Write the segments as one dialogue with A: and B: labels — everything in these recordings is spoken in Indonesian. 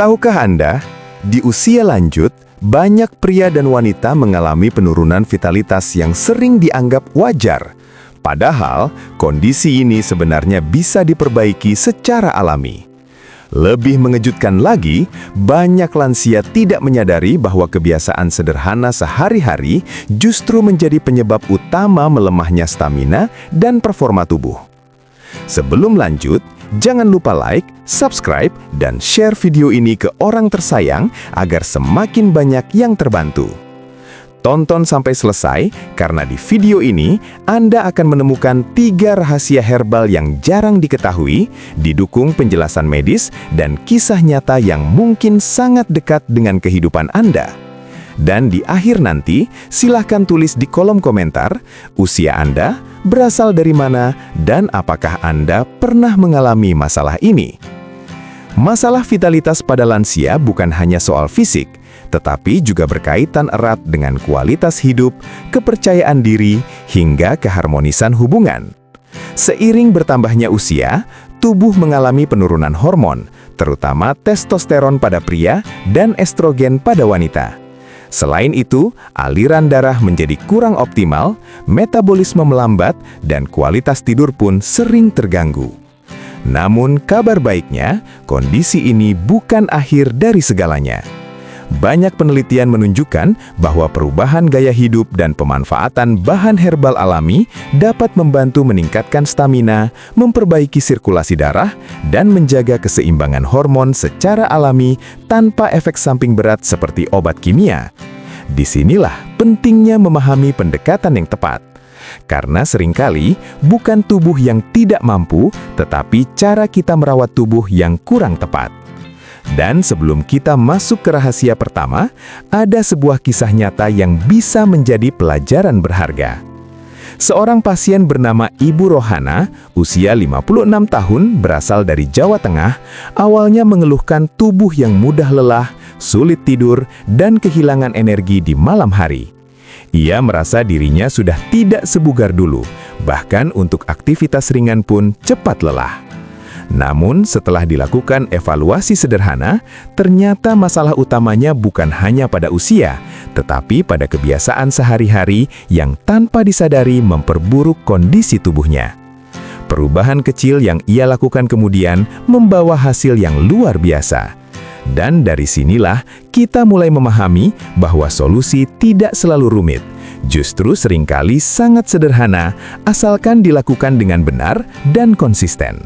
A: Tahukah Anda, di usia lanjut, banyak pria dan wanita mengalami penurunan vitalitas yang sering dianggap wajar. Padahal, kondisi ini sebenarnya bisa diperbaiki secara alami. Lebih mengejutkan lagi, banyak lansia tidak menyadari bahwa kebiasaan sederhana sehari-hari justru menjadi penyebab utama melemahnya stamina dan performa tubuh. Sebelum lanjut, jangan lupa like, subscribe, dan share video ini ke orang tersayang agar semakin banyak yang terbantu. Tonton sampai selesai, karena di video ini Anda akan menemukan 3 rahasia herbal yang jarang diketahui, didukung penjelasan medis dan kisah nyata yang mungkin sangat dekat dengan kehidupan Anda. Dan di akhir nanti, silahkan tulis di kolom komentar, usia Anda, berasal dari mana, dan apakah Anda pernah mengalami masalah ini. Masalah vitalitas pada lansia bukan hanya soal fisik, tetapi juga berkaitan erat dengan kualitas hidup, kepercayaan diri, hingga keharmonisan hubungan. Seiring bertambahnya usia, tubuh mengalami penurunan hormon, terutama testosteron pada pria dan estrogen pada wanita. Selain itu, aliran darah menjadi kurang optimal, metabolisme melambat, dan kualitas tidur pun sering terganggu. Namun, kabar baiknya, kondisi ini bukan akhir dari segalanya. Banyak penelitian menunjukkan bahwa perubahan gaya hidup dan pemanfaatan bahan herbal alami dapat membantu meningkatkan stamina, memperbaiki sirkulasi darah, dan menjaga keseimbangan hormon secara alami tanpa efek samping berat seperti obat kimia. Disinilah pentingnya memahami pendekatan yang tepat. Karena seringkali bukan tubuh yang tidak mampu, tetapi cara kita merawat tubuh yang kurang tepat. Dan sebelum kita masuk ke rahasia pertama, ada sebuah kisah nyata yang bisa menjadi pelajaran berharga. Seorang pasien bernama Ibu Rohana, usia 56 tahun, berasal dari Jawa Tengah, awalnya mengeluhkan tubuh yang mudah lelah, sulit tidur, dan kehilangan energi di malam hari. Ia merasa dirinya sudah tidak sebugar dulu, bahkan untuk aktivitas ringan pun cepat lelah. Namun, setelah dilakukan evaluasi sederhana, ternyata masalah utamanya bukan hanya pada usia, tetapi pada kebiasaan sehari-hari yang tanpa disadari memperburuk kondisi tubuhnya. Perubahan kecil yang ia lakukan kemudian membawa hasil yang luar biasa. Dan dari sinilah kita mulai memahami bahwa solusi tidak selalu rumit. Justru seringkali sangat sederhana, asalkan dilakukan dengan benar dan konsisten.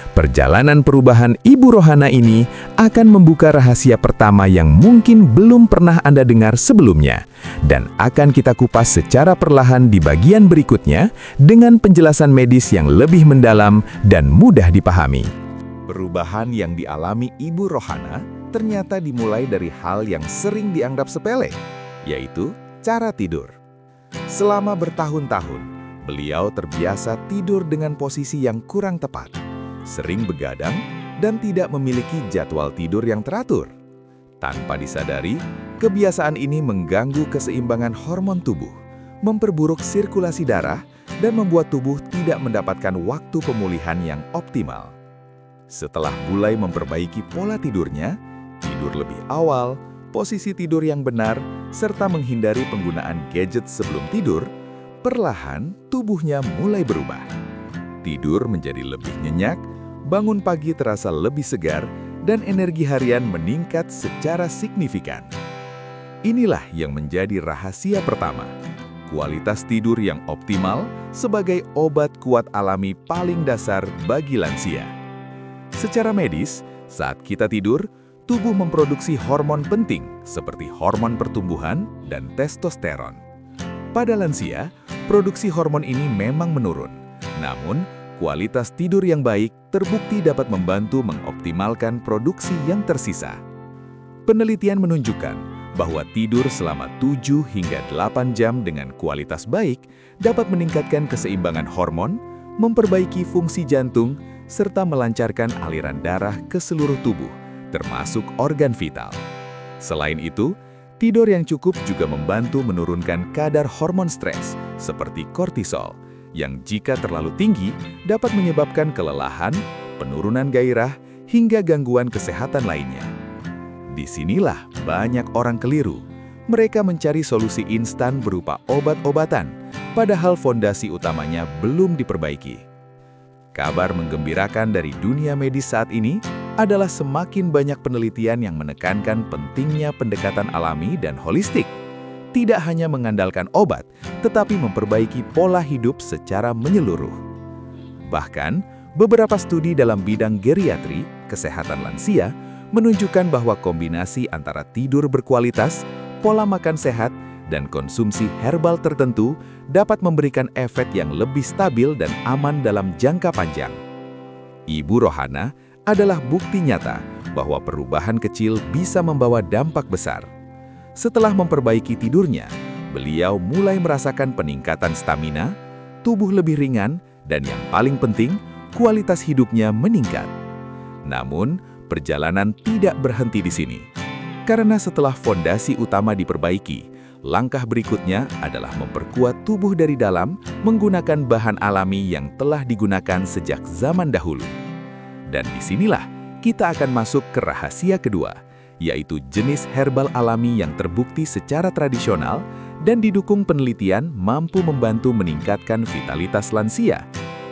A: Perjalanan perubahan Ibu Rohana ini akan membuka rahasia pertama yang mungkin belum pernah Anda dengar sebelumnya, dan akan kita kupas secara perlahan di bagian berikutnya dengan penjelasan medis yang lebih mendalam dan mudah dipahami. Perubahan yang dialami Ibu Rohana ternyata dimulai dari hal yang sering dianggap sepele, yaitu cara tidur. Selama bertahun-tahun, beliau terbiasa tidur dengan posisi yang kurang tepat, sering begadang, dan tidak memiliki jadwal tidur yang teratur. Tanpa disadari, kebiasaan ini mengganggu keseimbangan hormon tubuh, memperburuk sirkulasi darah, dan membuat tubuh tidak mendapatkan waktu pemulihan yang optimal. Setelah mulai memperbaiki pola tidurnya, tidur lebih awal, posisi tidur yang benar, serta menghindari penggunaan gadget sebelum tidur, perlahan tubuhnya mulai berubah. Tidur menjadi lebih nyenyak, bangun pagi terasa lebih segar, dan energi harian meningkat secara signifikan. Inilah yang menjadi rahasia pertama. Kualitas tidur yang optimal sebagai obat kuat alami paling dasar bagi lansia. Secara medis, saat kita tidur, tubuh memproduksi hormon penting seperti hormon pertumbuhan dan testosteron. Pada lansia, produksi hormon ini memang menurun. Namun, kualitas tidur yang baik terbukti dapat membantu mengoptimalkan produksi yang tersisa. Penelitian menunjukkan bahwa tidur selama 7 hingga 8 jam dengan kualitas baik dapat meningkatkan keseimbangan hormon, memperbaiki fungsi jantung, serta melancarkan aliran darah ke seluruh tubuh, termasuk organ vital. Selain itu, tidur yang cukup juga membantu menurunkan kadar hormon stres, seperti kortisol, yang jika terlalu tinggi dapat menyebabkan kelelahan, penurunan gairah, hingga gangguan kesehatan lainnya. Disinilah banyak orang keliru. Mereka mencari solusi instan berupa obat-obatan, padahal fondasi utamanya belum diperbaiki. Kabar menggembirakan dari dunia medis saat ini adalah semakin banyak penelitian yang menekankan pentingnya pendekatan alami dan holistik. Tidak hanya mengandalkan obat, tetapi memperbaiki pola hidup secara menyeluruh. Bahkan, beberapa studi dalam bidang geriatri, kesehatan lansia, menunjukkan bahwa kombinasi antara tidur berkualitas, pola makan sehat, dan konsumsi herbal tertentu dapat memberikan efek yang lebih stabil dan aman dalam jangka panjang. Ibu Rohana adalah bukti nyata bahwa perubahan kecil bisa membawa dampak besar. Setelah memperbaiki tidurnya, beliau mulai merasakan peningkatan stamina, tubuh lebih ringan, dan yang paling penting, kualitas hidupnya meningkat. Namun, perjalanan tidak berhenti di sini. Karena setelah fondasi utama diperbaiki, langkah berikutnya adalah memperkuat tubuh dari dalam menggunakan bahan alami yang telah digunakan sejak zaman dahulu. Dan disinilah kita akan masuk ke rahasia kedua, yaitu jenis herbal alami yang terbukti secara tradisional dan didukung penelitian mampu membantu meningkatkan vitalitas lansia,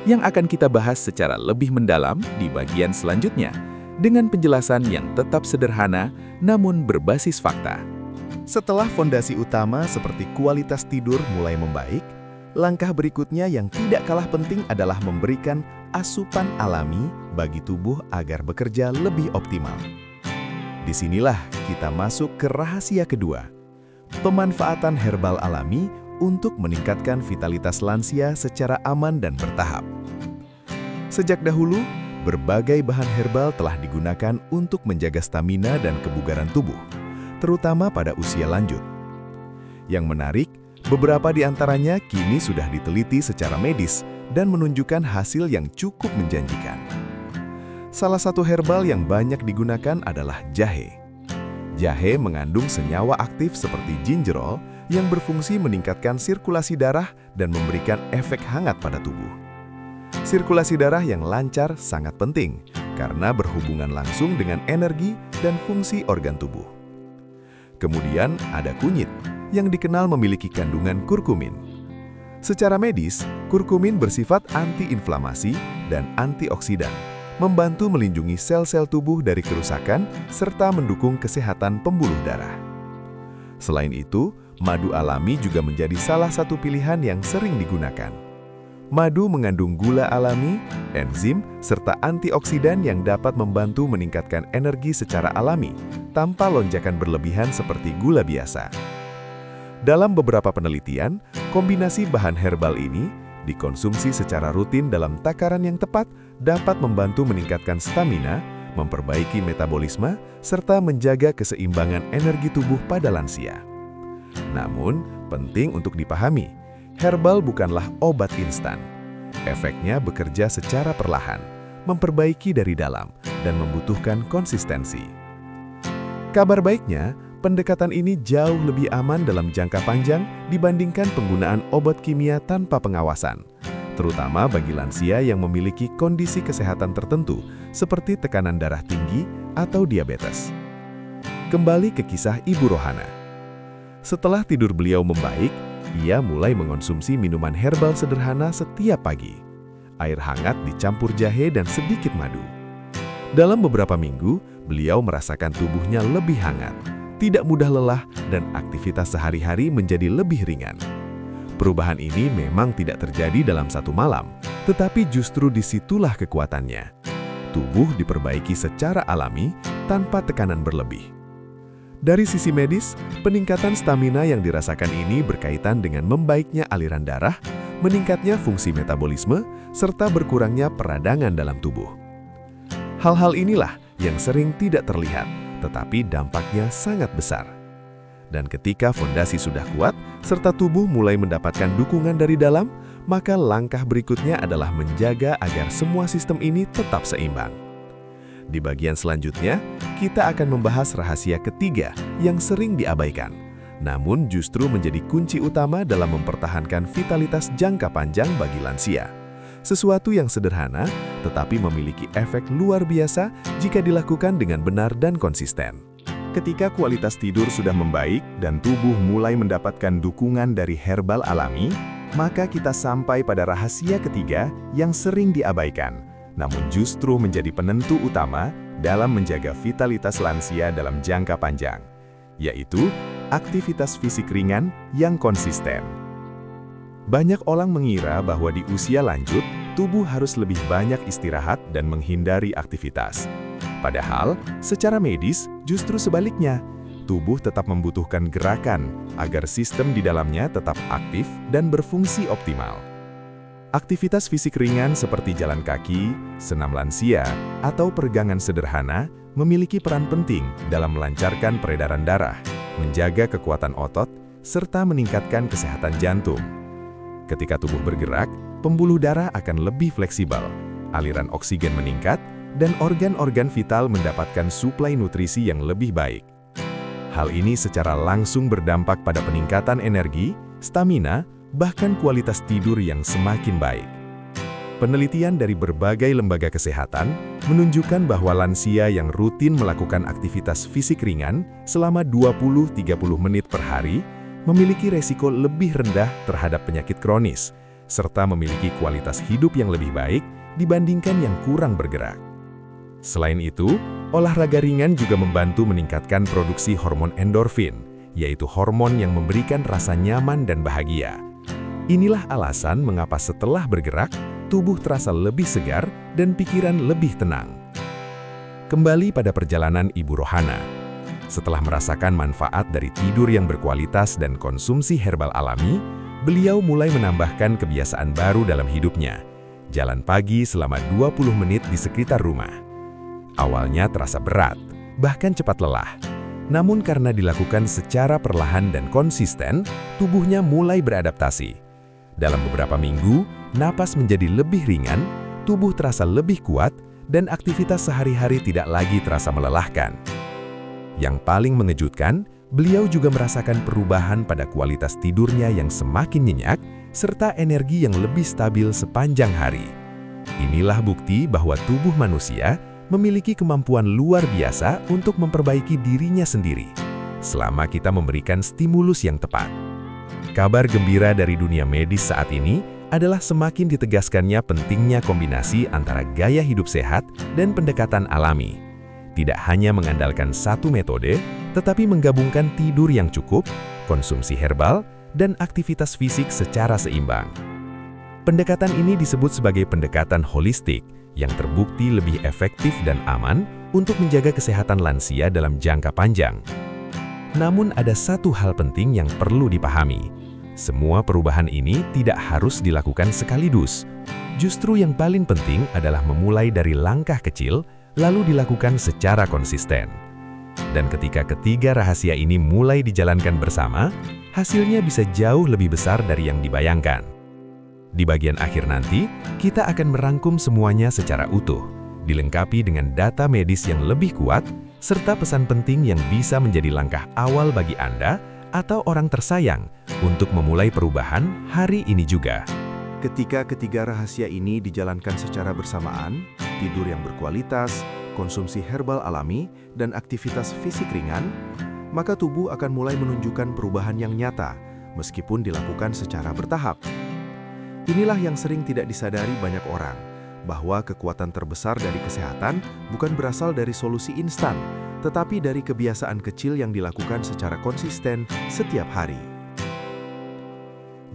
A: yang akan kita bahas secara lebih mendalam di bagian selanjutnya, dengan penjelasan yang tetap sederhana namun berbasis fakta.
B: Setelah fondasi utama seperti kualitas tidur mulai membaik, langkah berikutnya yang tidak kalah penting adalah memberikan asupan alami bagi tubuh agar bekerja lebih optimal. Disinilah kita masuk ke rahasia kedua, pemanfaatan herbal alami untuk meningkatkan vitalitas lansia secara aman dan bertahap. Sejak dahulu, berbagai bahan herbal telah digunakan untuk menjaga stamina dan kebugaran tubuh, terutama pada usia lanjut. Yang menarik, beberapa di antaranya kini sudah diteliti secara medis dan menunjukkan hasil yang cukup menjanjikan. Salah satu herbal yang banyak digunakan adalah jahe. Jahe mengandung senyawa aktif seperti gingerol yang berfungsi meningkatkan sirkulasi darah dan memberikan efek hangat pada tubuh. Sirkulasi darah yang lancar sangat penting karena berhubungan langsung dengan energi dan fungsi organ tubuh. Kemudian ada kunyit yang dikenal memiliki kandungan kurkumin. Secara medis, kurkumin bersifat antiinflamasi dan antioksidan, membantu melindungi sel-sel tubuh dari kerusakan serta mendukung kesehatan pembuluh darah. Selain itu, madu alami juga menjadi salah satu pilihan yang sering digunakan. Madu mengandung gula alami, enzim, serta antioksidan yang dapat membantu meningkatkan energi secara alami, tanpa lonjakan berlebihan seperti gula biasa. Dalam beberapa penelitian, kombinasi bahan herbal ini dikonsumsi secara rutin dalam takaran yang tepat dapat membantu meningkatkan stamina, memperbaiki metabolisme, serta menjaga keseimbangan energi tubuh pada lansia. Namun, penting untuk dipahami, herbal bukanlah obat instan. Efeknya bekerja secara perlahan, memperbaiki dari dalam, dan membutuhkan konsistensi. Kabar baiknya, pendekatan ini jauh lebih aman dalam jangka panjang dibandingkan penggunaan obat kimia tanpa pengawasan, terutama bagi lansia yang memiliki kondisi kesehatan tertentu seperti tekanan darah tinggi atau diabetes. Kembali ke kisah Ibu Rohana. Setelah tidur beliau membaik, ia mulai mengonsumsi minuman herbal sederhana setiap pagi. Air hangat dicampur jahe dan sedikit madu. Dalam beberapa minggu, beliau merasakan tubuhnya lebih hangat, tidak mudah lelah, dan aktivitas sehari-hari menjadi lebih ringan. Perubahan ini memang tidak terjadi dalam satu malam, tetapi justru disitulah kekuatannya. Tubuh diperbaiki secara alami tanpa tekanan berlebih. Dari sisi medis, peningkatan stamina yang dirasakan ini berkaitan dengan membaiknya aliran darah, meningkatnya fungsi metabolisme, serta berkurangnya peradangan dalam tubuh. Hal-hal inilah yang sering tidak terlihat, tetapi dampaknya sangat besar. Dan ketika fondasi sudah kuat, serta tubuh mulai mendapatkan dukungan dari dalam, maka langkah berikutnya adalah menjaga agar semua sistem ini tetap seimbang. Di bagian selanjutnya, kita akan membahas rahasia ketiga yang sering diabaikan, namun justru menjadi kunci utama dalam mempertahankan vitalitas jangka panjang bagi lansia. Sesuatu yang sederhana, tetapi memiliki efek luar biasa jika dilakukan dengan benar dan konsisten. Ketika kualitas tidur sudah membaik dan tubuh mulai mendapatkan dukungan dari herbal alami, maka kita sampai pada rahasia ketiga yang sering diabaikan, namun justru menjadi penentu utama dalam menjaga vitalitas lansia dalam jangka panjang, yaitu aktivitas fisik ringan yang konsisten. Banyak orang mengira bahwa di usia lanjut, tubuh harus lebih banyak istirahat dan menghindari aktivitas. Padahal, secara medis justru sebaliknya, tubuh tetap membutuhkan gerakan agar sistem di dalamnya tetap aktif dan berfungsi optimal. Aktivitas fisik ringan seperti jalan kaki, senam lansia, atau peregangan sederhana memiliki peran penting dalam melancarkan peredaran darah, menjaga kekuatan otot, serta meningkatkan kesehatan jantung. Ketika tubuh bergerak, pembuluh darah akan lebih fleksibel, aliran oksigen meningkat, dan organ-organ vital mendapatkan suplai nutrisi yang lebih baik. Hal ini secara langsung berdampak pada peningkatan energi, stamina, bahkan kualitas tidur yang semakin baik. Penelitian dari berbagai lembaga kesehatan menunjukkan bahwa lansia yang rutin melakukan aktivitas fisik ringan selama 20-30 menit per hari memiliki resiko lebih rendah terhadap penyakit kronis, serta memiliki kualitas hidup yang lebih baik dibandingkan yang kurang bergerak. Selain itu, olahraga ringan juga membantu meningkatkan produksi hormon endorfin, yaitu hormon yang memberikan rasa nyaman dan bahagia. Inilah alasan mengapa setelah bergerak, tubuh terasa lebih segar dan pikiran lebih tenang. Kembali pada perjalanan Ibu Rohana. Setelah merasakan manfaat dari tidur yang berkualitas dan konsumsi herbal alami, beliau mulai menambahkan kebiasaan baru dalam hidupnya. Jalan pagi selama 20 menit di sekitar rumah. Awalnya terasa berat, bahkan cepat lelah. Namun karena dilakukan secara perlahan dan konsisten, tubuhnya mulai beradaptasi. Dalam beberapa minggu, napas menjadi lebih ringan, tubuh terasa lebih kuat, dan aktivitas sehari-hari tidak lagi terasa melelahkan. Yang paling mengejutkan, beliau juga merasakan perubahan pada kualitas tidurnya yang semakin nyenyak, serta energi yang lebih stabil sepanjang hari. Inilah bukti bahwa tubuh manusia memiliki kemampuan luar biasa untuk memperbaiki dirinya sendiri, selama kita memberikan stimulus yang tepat. Kabar gembira dari dunia medis saat ini adalah semakin ditegaskannya pentingnya kombinasi antara gaya hidup sehat dan pendekatan alami. Tidak hanya mengandalkan satu metode, tetapi menggabungkan tidur yang cukup, konsumsi herbal, dan aktivitas fisik secara seimbang. Pendekatan ini disebut sebagai pendekatan holistik, yang terbukti lebih efektif dan aman untuk menjaga kesehatan lansia dalam jangka panjang. Namun ada satu hal penting yang perlu dipahami. Semua perubahan ini tidak harus dilakukan sekaligus. Justru yang paling penting adalah memulai dari langkah kecil, lalu dilakukan secara konsisten. Dan ketika ketiga rahasia ini mulai dijalankan bersama, hasilnya bisa jauh lebih besar dari yang dibayangkan. Di bagian akhir nanti, kita akan merangkum semuanya secara utuh, dilengkapi dengan data medis yang lebih kuat, serta pesan penting yang bisa menjadi langkah awal bagi Anda atau orang tersayang untuk memulai perubahan hari ini juga.
C: Ketika ketiga rahasia ini dijalankan secara bersamaan, tidur yang berkualitas, konsumsi herbal alami, dan aktivitas fisik ringan, maka tubuh akan mulai menunjukkan perubahan yang nyata, meskipun dilakukan secara bertahap. Inilah yang sering tidak disadari banyak orang, bahwa kekuatan terbesar dari kesehatan bukan berasal dari solusi instan, tetapi dari kebiasaan kecil yang dilakukan secara konsisten setiap hari.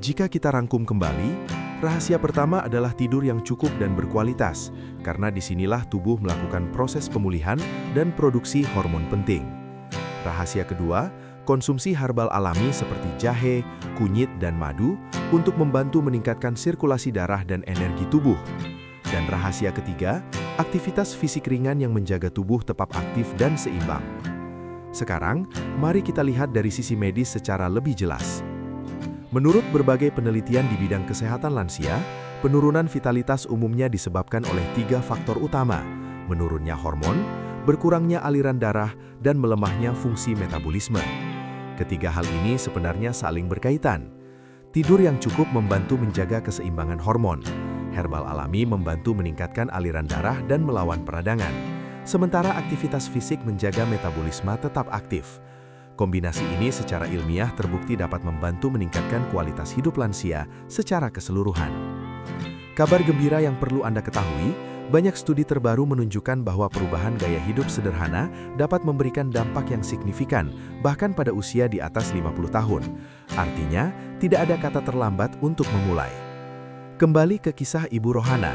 C: Jika kita rangkum kembali, rahasia pertama adalah tidur yang cukup dan berkualitas, karena disinilah tubuh melakukan proses pemulihan dan produksi hormon penting. Rahasia kedua, konsumsi herbal alami seperti jahe, kunyit, dan madu untuk membantu meningkatkan sirkulasi darah dan energi tubuh. Dan rahasia ketiga, aktivitas fisik ringan yang menjaga tubuh tetap aktif dan seimbang. Sekarang, mari kita lihat dari sisi medis secara lebih jelas. Menurut berbagai penelitian di bidang kesehatan lansia, penurunan vitalitas umumnya disebabkan oleh 3 faktor utama: menurunnya hormon, berkurangnya aliran darah, dan melemahnya fungsi metabolisme. Ketiga hal ini sebenarnya saling berkaitan. Tidur yang cukup membantu menjaga keseimbangan hormon. Herbal alami membantu meningkatkan aliran darah dan melawan peradangan. sementara aktivitas fisik menjaga metabolisme tetap aktif. Kombinasi ini secara ilmiah terbukti dapat membantu meningkatkan kualitas hidup lansia secara keseluruhan. Kabar gembira yang perlu Anda ketahui, banyak studi terbaru menunjukkan bahwa perubahan gaya hidup sederhana dapat memberikan dampak yang signifikan, bahkan pada usia di atas 50 tahun. Artinya, tidak ada kata terlambat untuk memulai. Kembali ke kisah Ibu Rohana.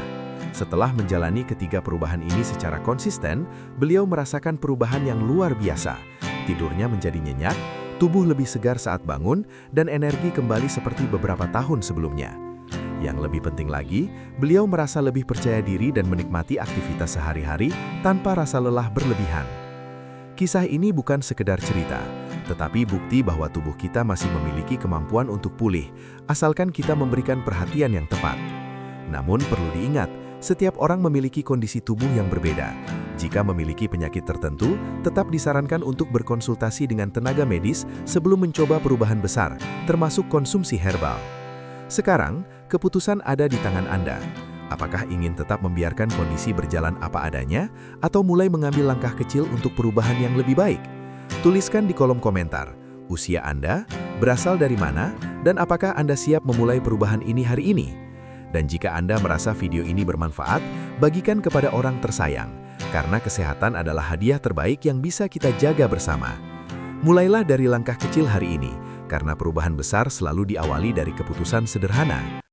C: Setelah menjalani ketiga perubahan ini secara konsisten, beliau merasakan perubahan yang luar biasa. Tidurnya menjadi nyenyak, tubuh lebih segar saat bangun, dan energi kembali seperti beberapa tahun sebelumnya. Yang lebih penting lagi, beliau merasa lebih percaya diri dan menikmati aktivitas sehari-hari tanpa rasa lelah berlebihan. Kisah ini bukan sekedar cerita, tetapi bukti bahwa tubuh kita masih memiliki kemampuan untuk pulih, asalkan kita memberikan perhatian yang tepat. Namun perlu diingat, setiap orang memiliki kondisi tubuh yang berbeda. Jika memiliki penyakit tertentu, tetap disarankan untuk berkonsultasi dengan tenaga medis sebelum mencoba perubahan besar, termasuk konsumsi herbal. Sekarang, keputusan ada di tangan Anda. Apakah ingin tetap membiarkan kondisi berjalan apa adanya, atau mulai mengambil langkah kecil untuk perubahan yang lebih baik? Tuliskan di kolom komentar, usia Anda, berasal dari mana, dan apakah Anda siap memulai perubahan ini hari ini? Dan jika Anda merasa video ini bermanfaat, bagikan kepada orang tersayang, karena kesehatan adalah hadiah terbaik yang bisa kita jaga bersama. Mulailah dari langkah kecil hari ini, karena perubahan besar selalu diawali dari keputusan sederhana.